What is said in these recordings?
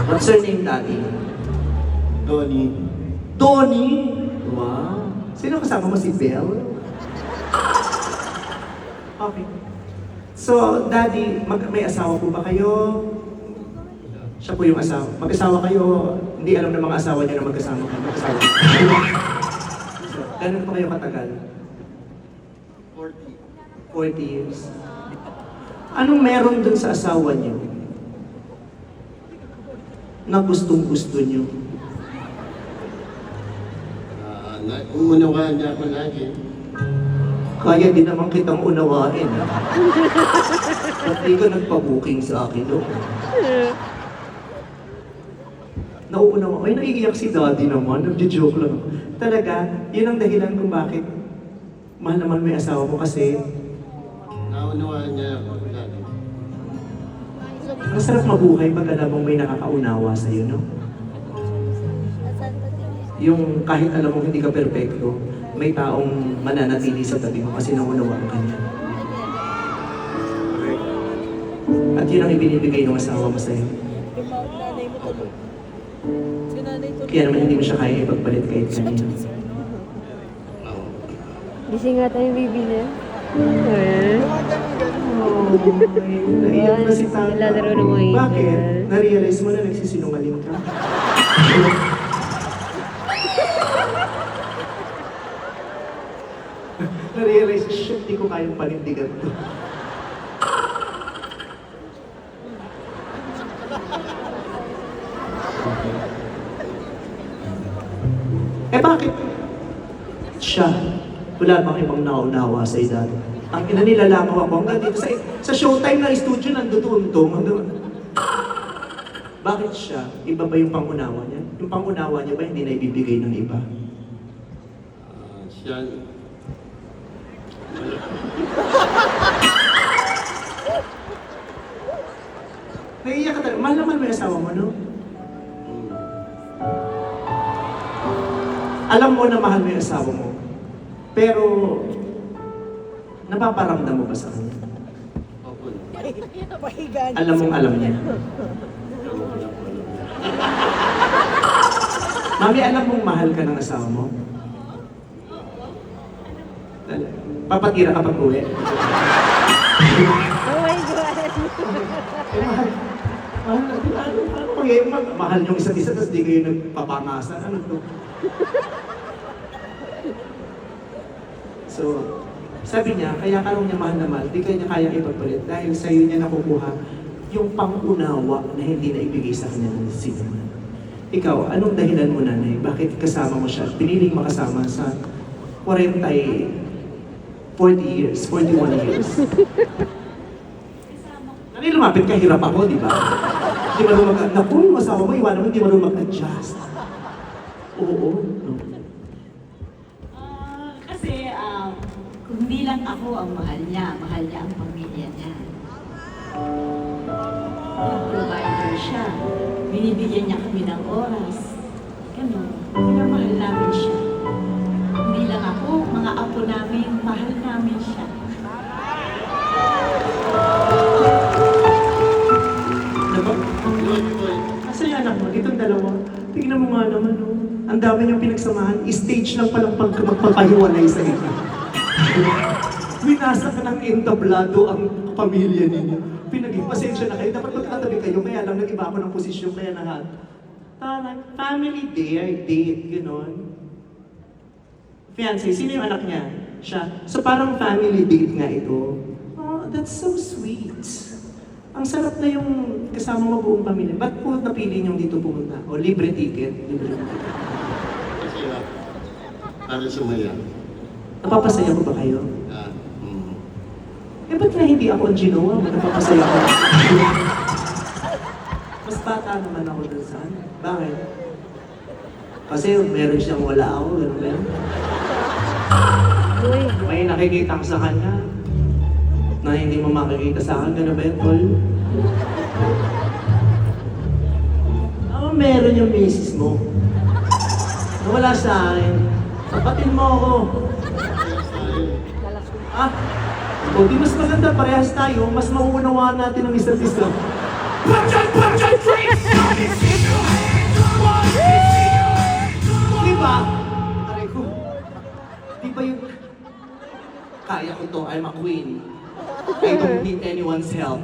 What's her name, Daddy? Donnie. Donnie? Wow. Sino kasama mo, si Belle? Okay. So, Daddy, may asawa po ba kayo? Siya po yung asawa. Mag-asawa kayo, hindi alam ng mga asawa niyo na magkasama kayo. Mag-asawa. So, ganun po kayo katagal? 40 years. Anong meron dun sa asawa niyo na gustong-gusto niyo? Umunawaan niya ako lagi. Kaya din naman kitang unawain. Ba't di ka nagpa-booking sa akin, no? Nauunawa. Ay, naiiyak si Daddy naman. Nagjo-joke lang. Talaga, yun ang dahilan kung bakit mahal naman may asawa mo kasi Naunawaan niya ako lagi. masarap mabuhay pag alam mong may nakakaunawa sa'yo, no? Yung kahit alam mong hindi ka perpekto, may taong mananatili sa tabi mo kasi naunawaan ka niya. At yun ang ibinibigay ng asawa mo sa'yo. Kaya naman hindi mo siya kaya ipagpalit kahit kanina. Gising nga tayo, baby niya. Oh, naiyak na si Tata. Nilalaro ng mga Bakit? angel. Na-realize mo na nagsisinungaling ka? Na-realize, shit, di ko kayang panindigan to. Eh bakit? Siya, wala bang ibang naunawa sa edad? Ang ina nilalakaw ako hanggang dito sa showtime na studio nandutuntong hanggang... Bakit siya? Iba ba yung pangunawa niya? Yung pangunawa niya ba hindi na ibibigay ng iba? Siya... Naiiyak ka talaga. Mahal naman may asawa mo, no? Alam mo na mahal mo yung asawa mo. Pero, napaparamdam mo ba sa kanya? Opo. Alam mong alam niya. Mami, alam mong mahal ka ng asawa mo? Papatira ka pag uwi? Oh my God! Eh, mahal. Ano mahal yung isa't isa, tapos di kayo nagpapangasan. Ano to? So, sabi niya, kaya ka niya mahal na mahal, di kaya niya kaya ipagpalit dahil sa iyo niya nakukuha yung pangunawa na hindi na ibigay sa kanya ng sino. Ikaw, anong dahilan mo, nanay? Bakit kasama mo siya? Piniling makasama sa 40 years, 41 years. Nanay, lumapit ka, hirap ako, di ba? Di ba lumag- naku, yung asawa mo, iwanan mo, di ba mag-adjust? Oo. Kasi hindi lang ako ang mahal niya ang pamilya niya. Provider siya. Binibigyan niya kami ng oras. Ganun. Minamahal namin siya. Hindi lang ako, mga apo namin, mahal namin siya. Diba? Asa yung anak mo? Itong dalawa. Tingnan mo nga naman, no? Ang dami niyong pinagsamahan. Stage lang palang magpapahiwalay sa inyo. Winasa ka ng entablado ang pamilya ninyo. Pasensya na kayo. Dapat magkatabi kayo. Kaya lang nag-iba ako ng posisyon. Kaya nahat. Family date, gano'n. Fiancé, sino yung anak niya? Siya. So parang family date nga ito. Oh, that's so sweet. Ang sarap na yung kasama mo buong pamilya. Ba't po napili niyong dito pumunta? O libre ticket? Libre ticket. Kasi para sumaya. Napapasaya ko ba kayo? Ah, Eh, ba't na hindi ako ang ginawa? Napapasaya ko. Mas bata naman ako dun sa ano. Bakit? Kasi meron siyang wala ako, gano'n ba yun? Uy, May nakikita ko sa kanya na hindi mo makikita sa akin, gano'n ba yun, Tol? Meron yung misis mo. Nawala sa akin. Sapatin mo ako. Ah, o di mas maganda parehas tayo, mas mauunawaan natin ang isa't isa. ba? Aray ko. Di ba yung... Kaya ko to, I'm a queen. I don't need anyone's help.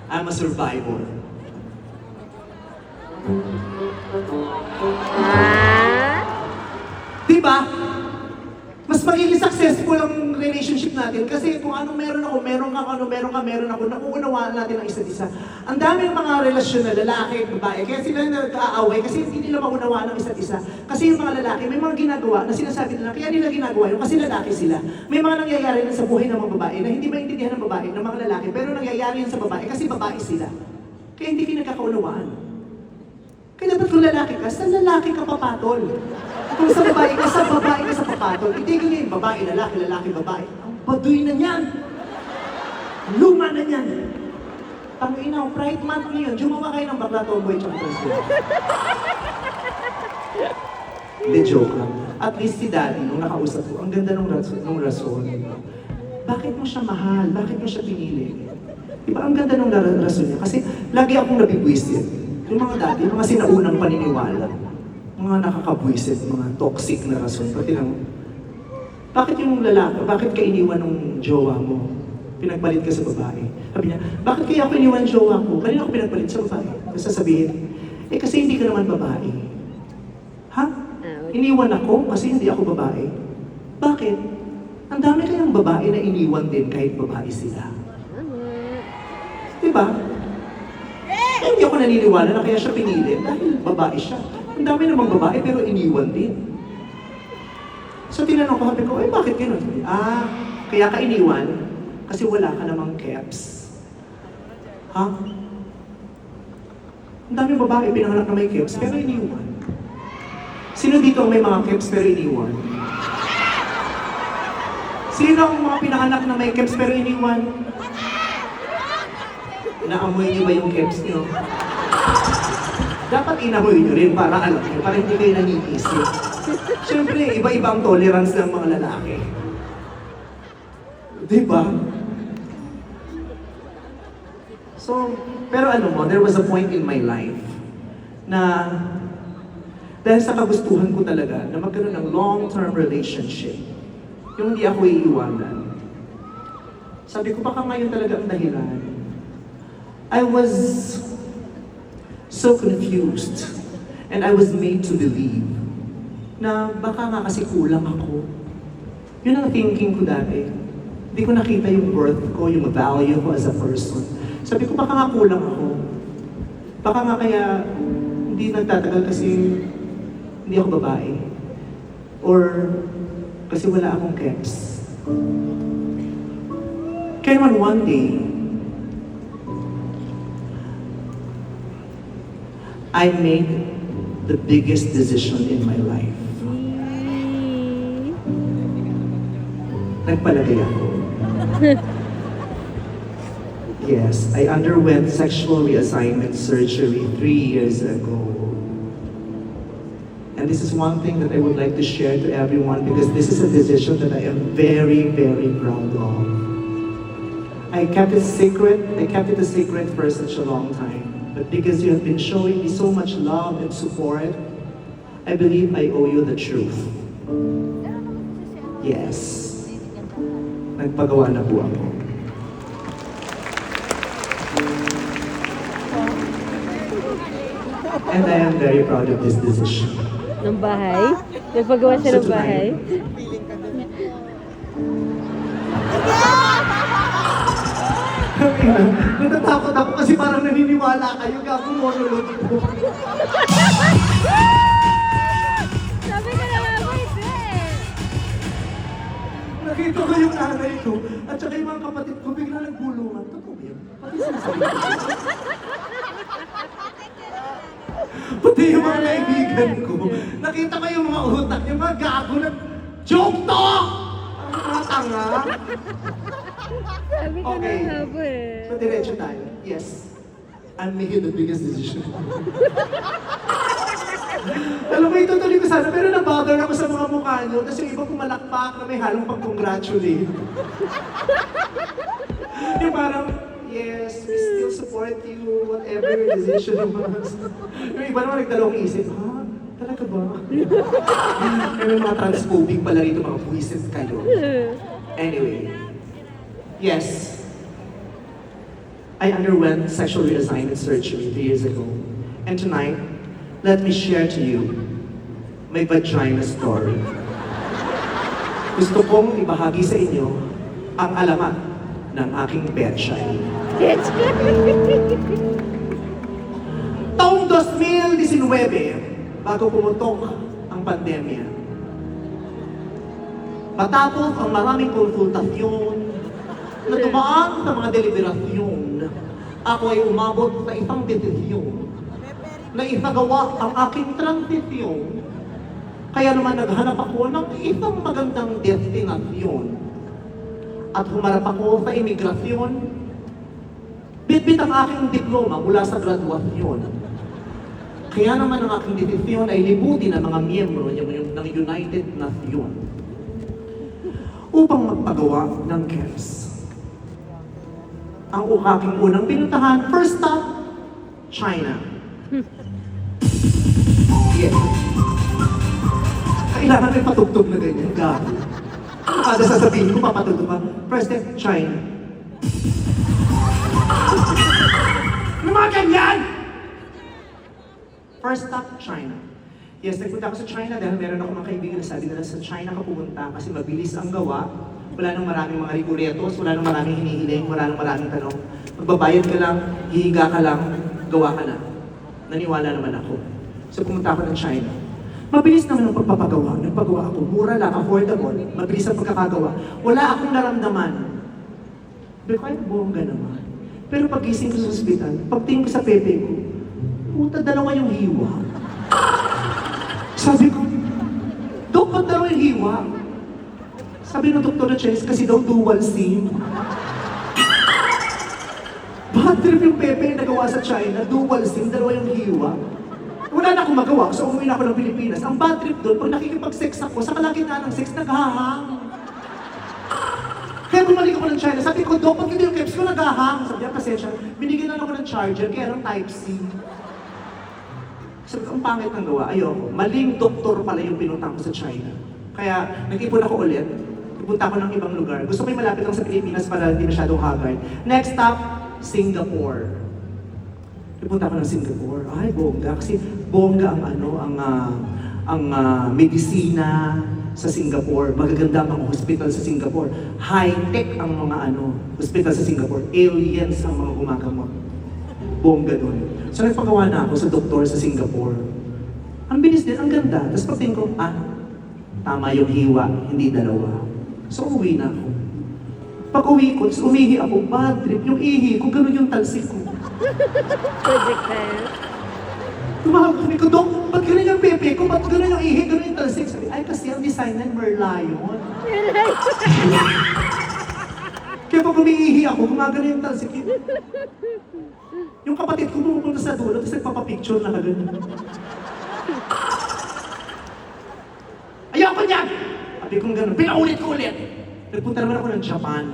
I'm a survivor. Ah? Di ba? Mas magiging successful ang relationship natin kasi kung anong meron ako, meron ka, kung ano meron ka, meron ako, nakuunawaan natin ang isa't isa. Ang dami ng mga relasyon na lalaki at babae, kaya sila nagkaaway kasi hindi nila maunawaan ang isa't isa. Kasi yung mga lalaki, may mga ginagawa na sinasabi nila, kaya nila ginagawa yun kasi lalaki sila. May mga nangyayari na sa buhay ng mga babae na hindi maintindihan ng babae, ng mga lalaki, pero nangyayari yun sa babae kasi babae sila. Kaya hindi kayo nagkakaunawaan. Kaya dapat kung lalaki ka, sa lalaki ka papatol. Kung sa babae ka sa papatol. Itigil niya yung babae, lalaki, babae. Ang baduy na niyan. Luma na niyan. Tangina, Pride Month ngayon. Jumawa kayo ng bakla tomboy tsaka transgender. Hindi, joke lang. At least si Daddy, nung nakausap ko, ang ganda nung rason. Bakit mo siya mahal? Bakit mo siya pinili? Diba, ang ganda nung rason niya. Kasi lagi akong nabibwisit. Yung mga dati, yung mga sinaunang paniniwala, mga nakakabwisit, mga toxic na rason, pati lang, bakit yung lalaki, bakit ka iniwan ng jowa mo? Pinagpalit ka sa babae. Sabi niya, bakit kaya ako iniwan jowa ko? Kanina ako pinagpalit sa babae. Tapos sasabihin, kasi hindi ka naman babae. Ha? Iniwan ako kasi hindi ako babae. Bakit? Ang dami kayang babae na iniwan din kahit babae sila. Diba? Hindi ako naniniwala na kaya siya pinili dahil babae siya. Ang dami namang babae pero iniwan din. So tinanong ko, sabi ko, bakit gano'n? Kaya ka iniwan kasi wala ka namang keps. Ha? Ang dami babae pinanganak na may keps pero iniwan. Sino dito ang may mga keps pero iniwan? Sino ang mga pinanganak na may keps pero iniwan? Naamoy niyo ba yung keps niyo? Dapat inamoy niyo rin para alam niyo, para hindi kayo naniisip. Siyempre, iba-iba ang tolerance ng mga lalaki. Diba? So, pero ano mo, there was a point in my life na dahil sa kagustuhan ko talaga na magkaroon ng long-term relationship, yung hindi ako iiwanan. Sabi ko, baka ngayon talaga ang dahilan. I was so confused and I was made to believe na baka nga kasi kulang ako. Yun ang thinking ko dati. Hindi ko nakita yung worth ko, yung value ko as a person. Sabi ko, baka nga kulang ako. Baka nga kaya hindi nagtatagal kasi hindi ako babae. Or kasi wala akong keps. Kaya naman one day, I made the biggest decision in my life. Nagpalagay ako. Yes, I underwent sexual reassignment surgery 3 years ago. And this is one thing that I would like to share to everyone because this is a decision that I am very, very proud of. I kept it secret. I kept it a secret for such a long time. But because you have been showing me so much love and support, I believe I owe you the truth. Yes. Nagpagawa na po ako. And I am very proud of this decision. Ng bahay? Nagpagawa siya ng So bahay? Natatakot ako kasi parang naniniwala kayo, gago monologue po. Sabi ko naman po ito eh. Nakita ko yung nanay ko at saka yung mga kapatid ko bigla nagbulungan. Totoo ba yun? Pati sinasabi ko. Pati yung mga kaibigan ko. Nakita ko yung mga utak, yung mga gago na, joke to! Ang mga tanga. Sabi ko Okay. na nga po eh. So, diretso tayo. Yes. I'm making the biggest decision. Alam mo, itutuloy ko sana, pero nabother ako sa mga mukha nyo kasi yung iba pumalakpak na may halong pag-congratulate. Yung parang, yes, we still support you, whatever your decision was. Yung iba naman nagdalawang isip, ha? Talaga ba? May mga transphobic pala rito, mga buwisit kayo. Anyway, yes. I underwent sexual reassignment surgery 3 years ago. And tonight, let me share to you my vagina story. Gusto kong ibahagi sa inyo ang alamat ng aking betchay. Taong 2019, bago pumutok ang pandemya, matapos ang maraming konsultasyon na dumaan sa mga deliberasyon, ako ay umabot sa isang desisyon na isagawa ang aking transisyon. Kaya naman naghanap ako ng isang magandang destinasyon. At humarap ako sa imigrasyon, bitbit ang aking diploma mula sa graduasyon. Kaya naman ang aking desisyon ay libutin ang mga miyembro ng United Nations upang magpagawa ng camps. Ang aking unang pinuntahan, first stop, China. Yes. Kailangan may patugtog na ganyan. Gabi. Kada sasabihin ko, papatugtog pa. First step, China. Yung mga ganyan! First stop, China. Yes, nagpunta ako sa China dahil meron ako mga kaibigan na sabi nila sa China ka pumunta kasi mabilis ang gawa. Wala nang maraming mga rikuretos, wala nang maraming hinihiling, wala nang maraming tanong. Magbabayad ka lang, hihiga ka lang, gawa ka na. Naniwala naman ako. So pumunta ako ng China. Mabilis naman ang pagpapagawa. Nagpagawa ako. Mura lang, affordable. Mabilis ang pagkakagawa. Wala akong naramdaman. Pero kahit bongga naman. Pero pagising ko sa ospital, pagtingin ko sa pepe ko, puta, dalawa yung hiwa. Sabi ko, Dok, ba't dalawa yung hiwa? Sabi ng doktor na Chess, kasi daw dual SIM. Bad trip yung pepe na nagawa sa China, dual SIM, dalawa yung hiwa. Wala na akong magawa, so umuwi na ako ng Pilipinas. Ang bad trip doon, pag nakikipag-sex ako, sa kalagitnaan ng sex, naghahang. Kaya bumalik ako ng China, sabi ko, Dok, pag hindi yung caps ko, naghahang. Sabi niya, pasensya, binigyan na ako ng charger, kaya ng Type-C. Sabi ko, ang pangit ng gawa, ayoko. Maling doktor pala yung pinuntang ko sa China. Kaya, nag-ipon ako ulit. Pupunta ako ng ibang lugar. Gusto ko yung malapit lang sa Pilipinas para hindi masyadong haggard. Next stop, Singapore. Pupunta ako ng Singapore. Ay, bongga. Kasi bongga ang medisina sa Singapore. Magaganda ang mga hospital sa Singapore. High-tech ang mga hospital sa Singapore. Aliens ang mga gumagamot. Bongga doon. So nagpagawa na ako sa doktor sa Singapore. Ang bilis din, ang ganda. Tapos pagtingin ko, tama yung hiwa, hindi dalawa. So uwi na ako. Pag uwi ko, umihi ako, bad trip. Yung ihi ko, ganun yung talsik ko. Projectile. Tumawag kami ko, Dok, ba't ganun yung pepe ko? Ba't ganun yung ihi, ganun yung talsik? Sabi, ay kasi ang design ng Merlion. Kaya pag umiihi ako, gumagano yung talsik. Yung kapatid ko pumupunta sa dulo, tapos nagpapapicture na kagano. Ayoko niyan! Sabi kong gano'n, pinaulit ko ulit! Nagpunta naman ako ng Japan.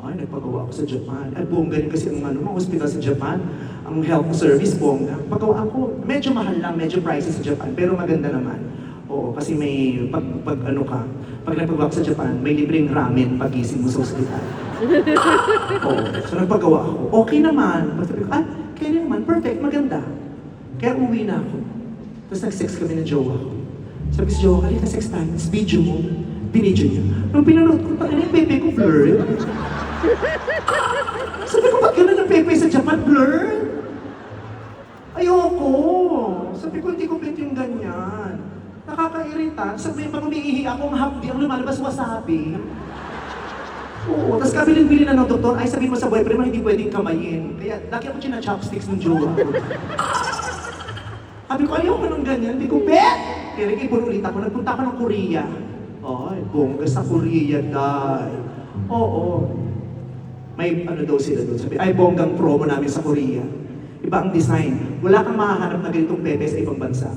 Ay, nagpagawa ako sa Japan. Ay, bongga rin kasi ang mga hospital sa Japan. Ang health service, bongga. Pagawa ako, medyo mahal lang, medyo pricey sa Japan, pero maganda naman. Oo, kasi may, pag nagpagawa ako sa Japan, may libreng ramen pagising mo sa hospital. Oo, so nagpagawa ako. Okay naman. Sabi ko, kaya naman, perfect, maganda. Kaya uwi na ako. Tapos nag-sex kami ng jowa ko. Sabi si jowa, halika sex tayo. Tapos video mo, binidyo niya. Nung pinanood ko, ano yung pepe ko, blurred? Sabi ko, ba't gano'n ang pepe sa Japan, blurred? Ayoko. Sabi ko, hindi ko bet yung ganyan. Nakakairita. Sabi pag umiihi ako, ang hapdi, ang lumalabas wasabi. Oo, tapos kabilin-bilin na ng doktor, ay sabihin mo sa boyfriend mo, hindi pwedeng kamayin. Kaya lagi ako china-chopsticks ng jowa ko. Sabi ko, ayoko ng ganyan, hindi ko bet! Kaya nag-ipon ulit ako, nagpunta ako ng Korea. Ay, bongga sa Korea, day. Oo. May daw sila doon. Sabi, ay, bonggang promo namin sa Korea. Iba ang design. Wala kang makahanap na ganitong pepe sa ibang bansa.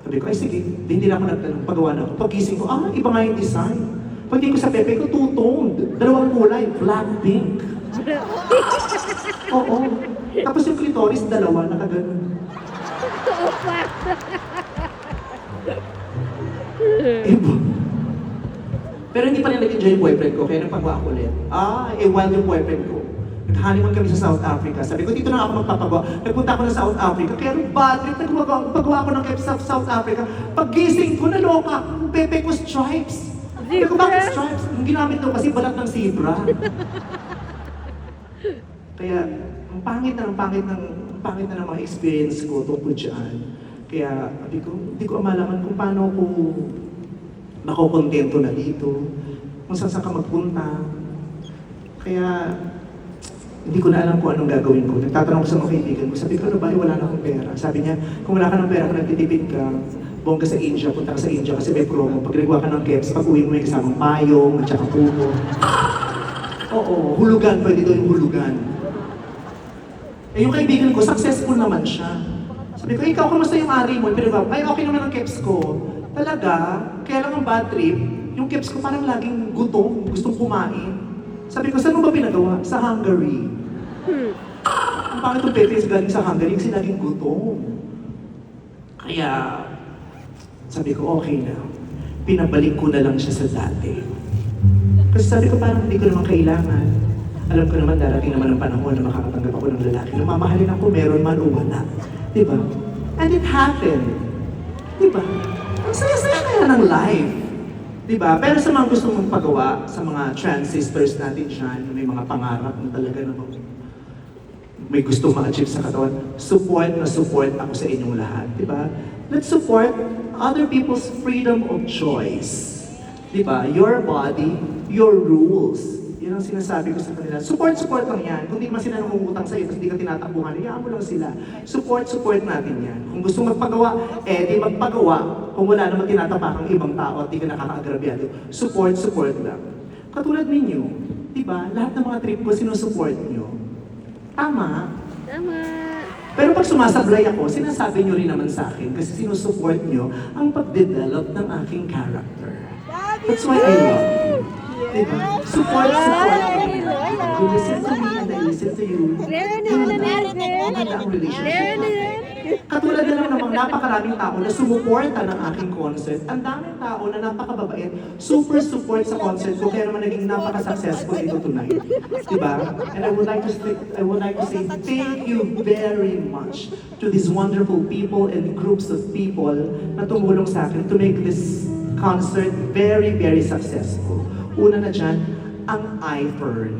Sabi ko, ay sige, hindi na ako nagtanong, pagawa na ako. Pagising ko, iba nga yung design. Pagtingin ko sa pepe ko, two-toned. Dalawang kulay, black, pink. Oo. Tapos yung clitoris, dalawa, nakaganon. pa. Pero hindi pa rin nag-enjoy yung boyfriend ko, kaya nagpagawa ako ulit. Wild yung boyfriend ko. Nag-honeymoon kami sa South Africa. Sabi ko, dito na ako magpapagawa. Nagpunta ako ng South Africa, kaya nung bad trip, nagpagawa ako ng kept sa South Africa. Pag-gising ko, naloka ako. Ang pepe ko stripes. Sabi ko, bakit stripes? Yung ginamit ko kasi balat ng zebra. Kaya, ang pangit na ng mga experience ko tungkol dyan. Kaya, sabi ko, hindi ko malaman kung paano ako makokontento na dito, kung saan ka magpunta. Kaya, hindi ko na alam kung anong gagawin ko. Nagtatanong ko sa mga kaibigan ko, sabi ko, ano ba, wala na akong pera. Sabi niya, kung wala ka ng pera, kung nagtitipid ka, buong ka sa India, punta ka sa India kasi may promo. Pag nagawa ka ng keps, pag uwi mo may kasamang payong, at saka puno. Oo, hulugan, pwede doon yung hulugan. Eh, yung kaibigan ko, successful naman siya. Sabi ko, ikaw, kamusta yung ari mo? Pero ay, okay naman ang keps ko. Talaga, kaya lang ang bad trip, yung keps ko parang laging gutom, gustong kumain. Sabi ko, saan mo ba pinagawa? Sa Hungary. Ang pangit yung pepe galing sa Hungary kasi laging gutom. Kaya, sabi ko, okay na. Pinabalik ko na lang siya sa dati. Kasi sabi ko, parang hindi ko naman kailangan. Alam ko naman, darating naman ang panahon na makakatanggap ako ng lalaki na mamahalin ako, meron man o wala. Diba? And it happened. Diba? Ang saya-saya kaya ng life. Diba? Pero sa mga gustong magpagawa, sa mga transistors natin dyan, may mga pangarap na talaga naman may gustong ma-achieve sa katawan, support ako sa inyong lahat. Diba? Let's support other people's freedom of choice. Diba? Your body, your rules. Yan ang sinasabi ko sa kanila. Support lang yan. Kung di man sila nangungutang sa'yo, tapos di ka tinatakbuhan, hayaan mo lang sila. Support natin yan. Kung gusto magpagawa, di magpagawa. Kung wala naman tinatapakang ibang tao at di ka nakaka-agrabyado, support lang. Katulad ninyo, di ba? Lahat ng mga trip ko, sinusupport nyo. Tama. Tama. Pero pag sumasablay ako, sinasabi nyo rin naman sa akin kasi sinusupport nyo ang pag-develop ng aking character. That's why I love you. Diba? Support. You listen to me and I listen to you. Maganda ang relationship natin. Katulad na lang namang napakaraming tao na sumuporta ng aking concert. Ang daming tao na napakababait, super support sa concert ko, kaya naman naging napaka-successful ito tonight. Diba? And I would like to say thank you very much to these wonderful people and groups of people na tumulong sa akin to make this concert very, very successful. Una na dyan, ang iFern.